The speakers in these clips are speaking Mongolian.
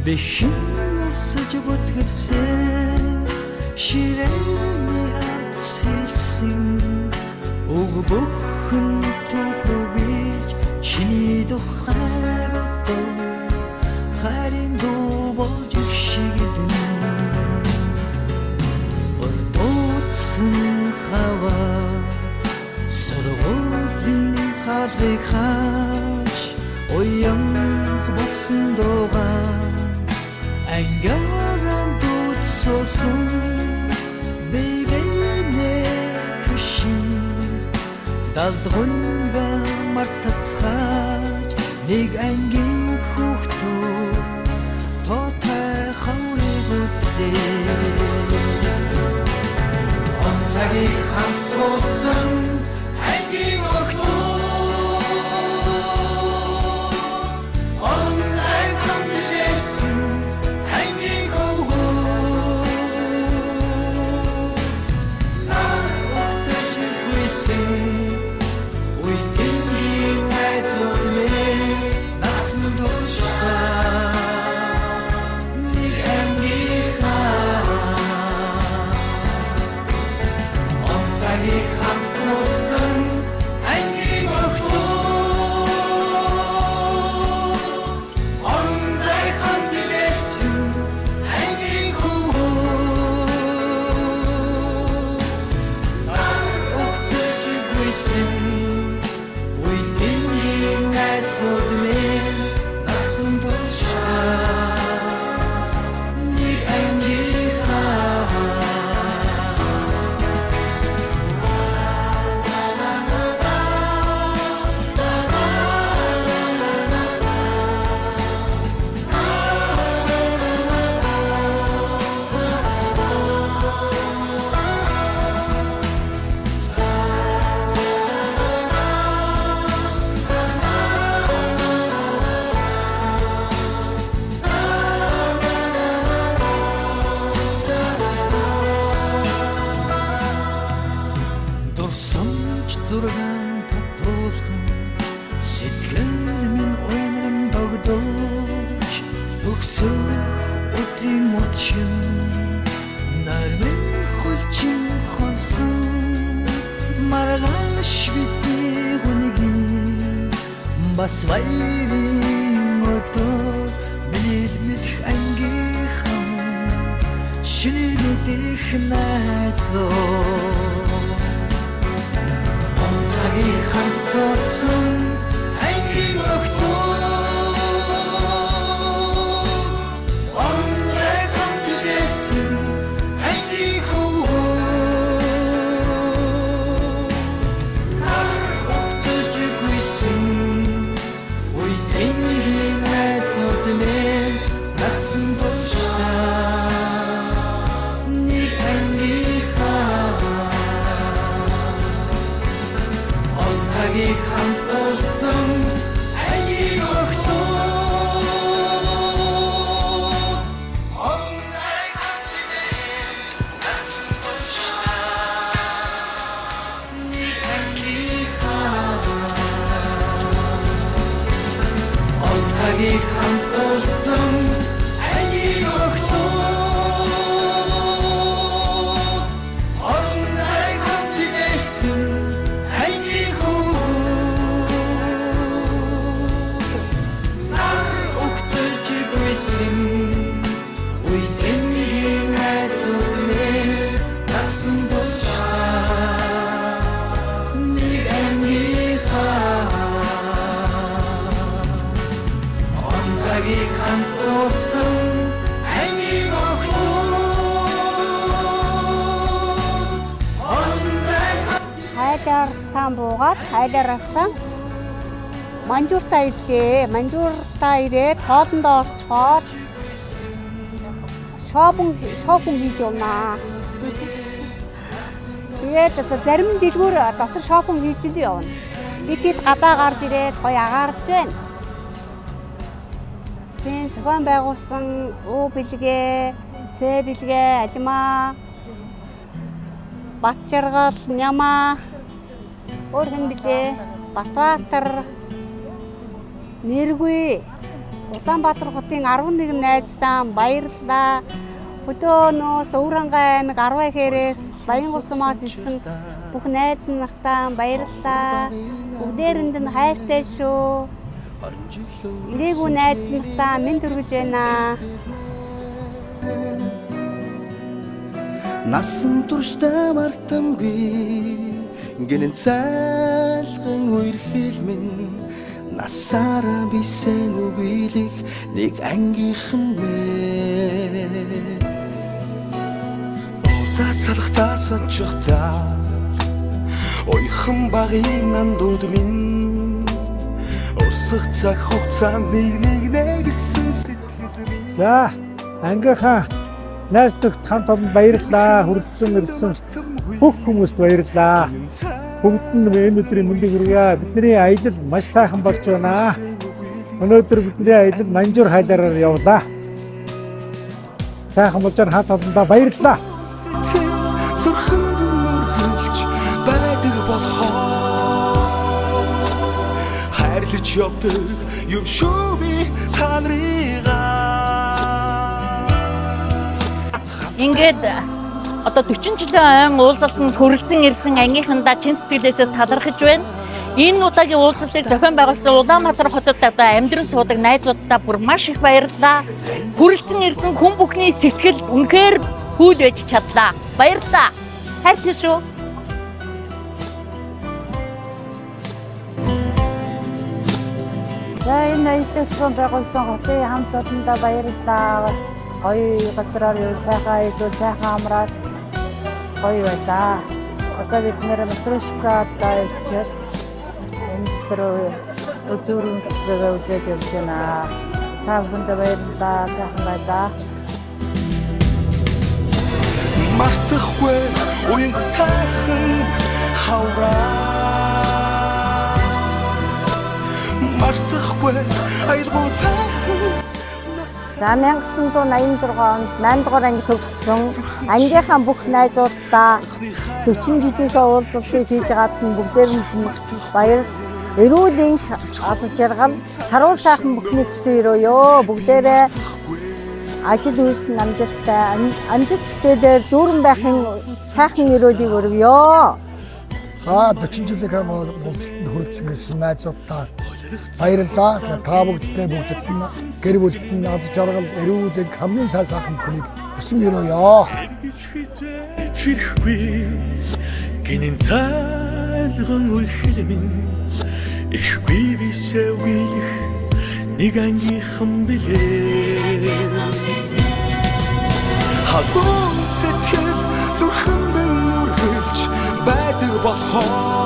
Бэхэн өсөж бүтгэлсэн ширээний ард сэлсэн уг бүхэн түүхүүгийж чиний тухай бодоо харин дуу болж шигэлэн ордоцсон хаваа сөргөлийн халыг хаач оян болсон дуугаа ангааран дуудсосон бэйбэнэ түшин далдгунга мартацхаач нэг ангийн хүүхдөө тоотой хаврыг үтлээ он цагийг хамт туусан ангийн охтоо зургаан татуулхан сэтгэл минь оймрон догдож өгсөн өдрийн мөчн нармын хөлчин хонсон маргааш бидний хүнгийн бас вайвын өдөр миний мэдх ангийнхан шинэ мэдэх найзлоо цагийг хамт туусан ангийн охтоо онцгой хамт байсан ангийн хөө охтож гүйсэн үеийн найзууд минь насан туршаа нэг цагийг хамт туусан ангийн охтоо онцгой хамт байсан насан туршаа нэг ангийн цагийг хамт туусан ангийн охтоо онцгой хамт байсан үеийн найзууд минь насан туршаа нэг ангийнхаа он цагийг хамт туусан ангийн охтоо хайлаар таан буугаад хайлаараасан манжууртаа ирлээ. Манжууртаа ирээд хоолндоо орчхоод шопинг хийж явнаа. Тэгээд зарим дэлгүүр дотор шопинг хийж л явна. Би тэд гадаа гарч ирээд гоё агаарч байна. Тэгээд зохион байгуулсан Өө бэлгээ, Цэ бэлгээ, Алимаа, Батчаргал, Нямаа, өөр хэн бэлээ, Батбаатар, Нэргүй Улаанбаатар хотын 11 найзтаа баярлалаа. Өдөөнөөс Өврангай аймаг 10 хээрээс Баянгулсумаас ирсэн бүх найз нартаа баярлалаа. Бүгдээрэнд нь хайртай шүү. Ирээгүй найз нартаа минь төргөж байна. Насан туршдаа мартамгүй гинэн цайлган үерхэл минь насаараа бисен үгийлэх нэг ангийнхан мэ Цацалхтаас онцгтаа ойхон багын андууд минь урсах цаг хугацаа нэг гэсэн сэтгэл минь За ангийнхаа найз нөхд хамт олон баярлалаа. Хүрэлцэн ирсэн бүх хүмүүст баярлалаа. Бүгд нь энэ өдрийн мэндийг хүргье. Бидний аялал маш сайхан болж байна. Өнөөдөр бидний аялал Манжуур хайлаараар явлаа. Сайхан болж байгаа хамт олондоо баярлалаа. Зүрхэнд нүргэлж байдаг болохоор хайрлаж явдаг юм шүү би та нарыгаа Ингээд одоо 40 жилийн ойн уулзалтанд хүрэлцэн ирсэн ангийнхандаа чин сэтгэлээсээ талархаж байна. Энэ удаагийн уулзалтыг зохион байгуулсан Улаанбаатар хотод одоо амьдран суудаг найзуудаа бүр маш их баярлалаа. Хүрэлцэн ирсэн хүн бүхний сэтгэл үнэхээр хүл байж чадлаа. Баярлалаа. Хайртай шүү. За энэ аялал зохион байгуулсан хотын хамт олондоо баярлалаа. Гоё газраар юу сайхан илүү сайхан амраад гоё байлаа. Одоо бид нэр матрушка одоо ичээд энэ дотор үзүүрийн төсвөө үзээд явж байна. Та бүхэнд баярлалаа. Сайхан байлаа. Мартахгүй уян тайхан хавраа Мартахгүй айлгуу тайхан За 1986 онд 8 дугаар анги төгссөн ангийнхаа бүх найзуудаа 40 жилийнхээ уулзалтыг хийж байгаад нь бүгдээрэнд нь баяр эрүүлийн аз жаргал саруу сайхан бүхний хүсэн өрөөё. Бүгдээрээ ажил үйлс амжилттай амжилт бүтээлээр дүүрэн байхын сайхан өрөөлийг өргөё. За 40 жилийн уулзалтанд хүрэлцэн ирсэн найзуудаа баярлалаа. Та бүгдтэй бүгдэд нь гэр бүлд нь аз жаргал эрүүлийн хамгийн сайхан хүнийг өсөн өрөөё. Чирхгүй гинэн цайлган үерхэл минь ихгүй бисээ үгийлэх нэг ангийнхан билээ Халуун сэтгэл зүрхэнд нүргэлж байдаг болохоор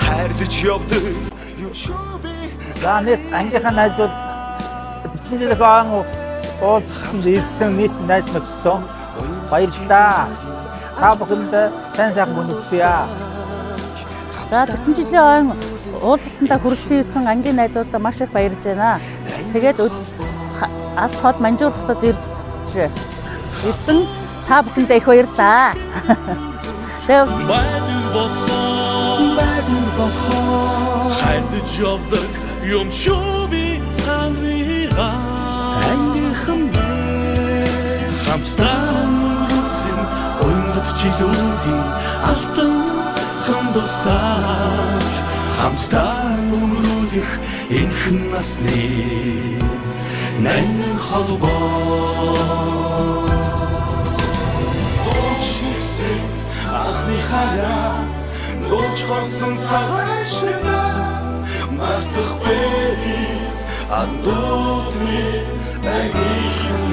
хайрлаж явдаг юм шүү би За нийт ангийнхаа найзууд 40 жилийн ойн уулзалтанд ирсэн нийт найз нөхдөд баярлалаа. Та бүхэнд сайн сайхан бүхэн хүсье. За 40 жилийн ойн уулзалтандаа хүрэлцэн ирсэн ангийн найзуудаа маш их баярлж байна. Тэгээд Алс хот Манжуур хотод ирсэн та бүхэндээ их баярлалаа. байдаг болохоор хайрлаж явдаг юм шүү би таньгаа ангийнхан хамтдаа өнгөрсөн ойнгод жилүүдийн алтан хандусаж хамтдаа өнгөрөх энхэн насны нэн холбоо дочигсэн анхны хараа дууч хорсон цагааш мартахгүй андуудны ангийнхан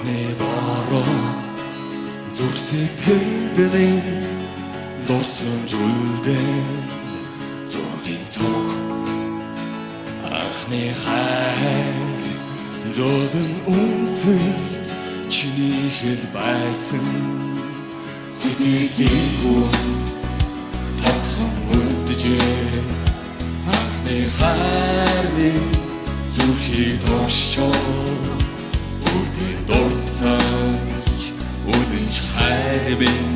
Ахны бороо зүрх сэтгэлдээ дурсан зүйлдээ зургийн цог Ахны хайр Золон үнсэлт чиний хэл байсан сэтгэлийн гүн тодхон үлдэжээ анхны хайрын зүрхийг тошчоо үдийн дурсамж үдэнч хайр минь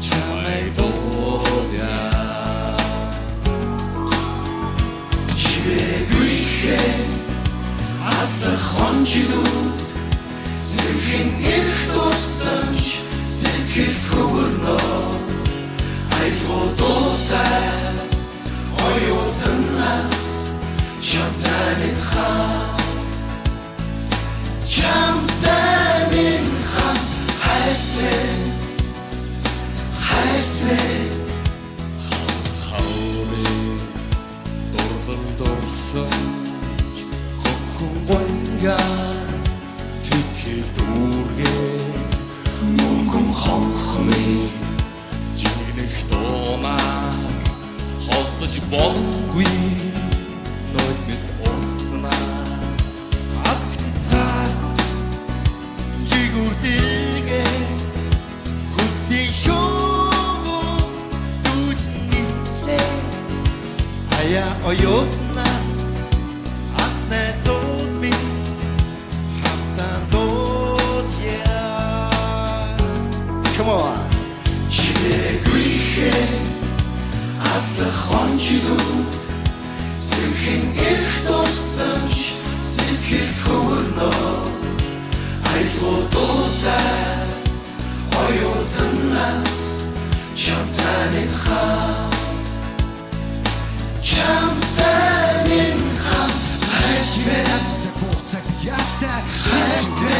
чамайг дуудя чимээгүй аслах хонжидууд сэрхэн эрх тусамж сэтгэлд хөвөрнөө айлгуудуудаа оюутнаас чамтай минь хамт хайтмэ хауры дурдал дурсамж хонга сэтгэл дүүргээд мөнгөн хонхны жигнэх доонаар холдож болонгүй нойлмис уснаа асгицаарт жигүрдээгээд хүстэй шоу дүнислээ ая оётнаас Come on. Чимээгүй аслах хонжидууд сэрхэн эрх тусамж сэтгэлд хөвөрнөө айлгуудуудаа оюутнаас чамтай минь хамт хайтмэ асгацаг хугацааг яахтай хайтмэ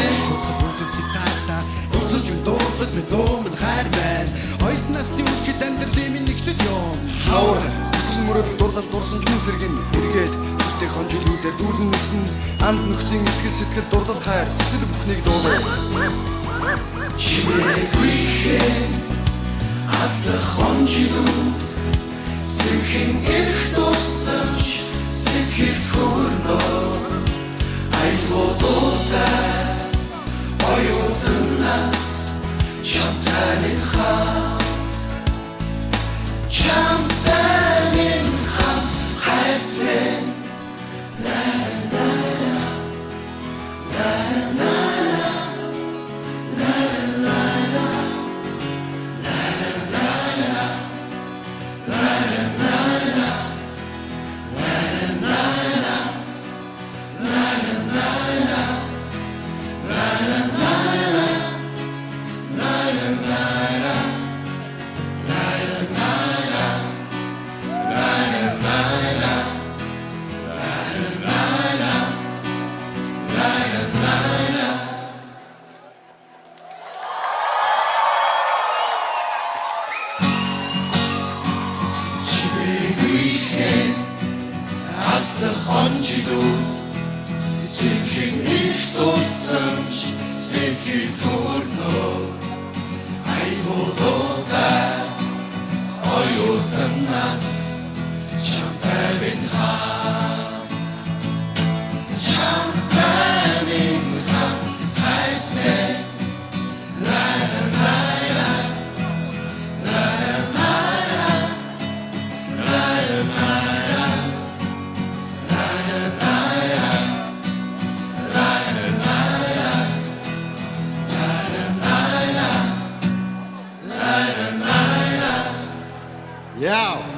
ситата Улсаж минь дууцаж минь дуу минь хайр байна Ойд насны үлгэд амьдралын минь нэгцэл юм Хавар хүсэл мөрөд дурдал дурсамж минь сэргэн эргээд Тэртээ хонжилүүдээр дүүрэн нисэн Анд нөхлийн итгэл сэтгэл дурдал хайр Хүсэл бүхнийг дуулаа Чимээгүй аслах хонжилүүд сэрхэн эрх тусамж сэтгэлд хөвөрнөө айлгуудуудаа оюутнаас чамтай минь хамт хайтмэ Аслах хонжидууд сэрхэн эрх тусамж сэтгэлд хөвөрнөө айлгуудуудаа оюутнаас чамтай минь хамт хайтмэ Yeah.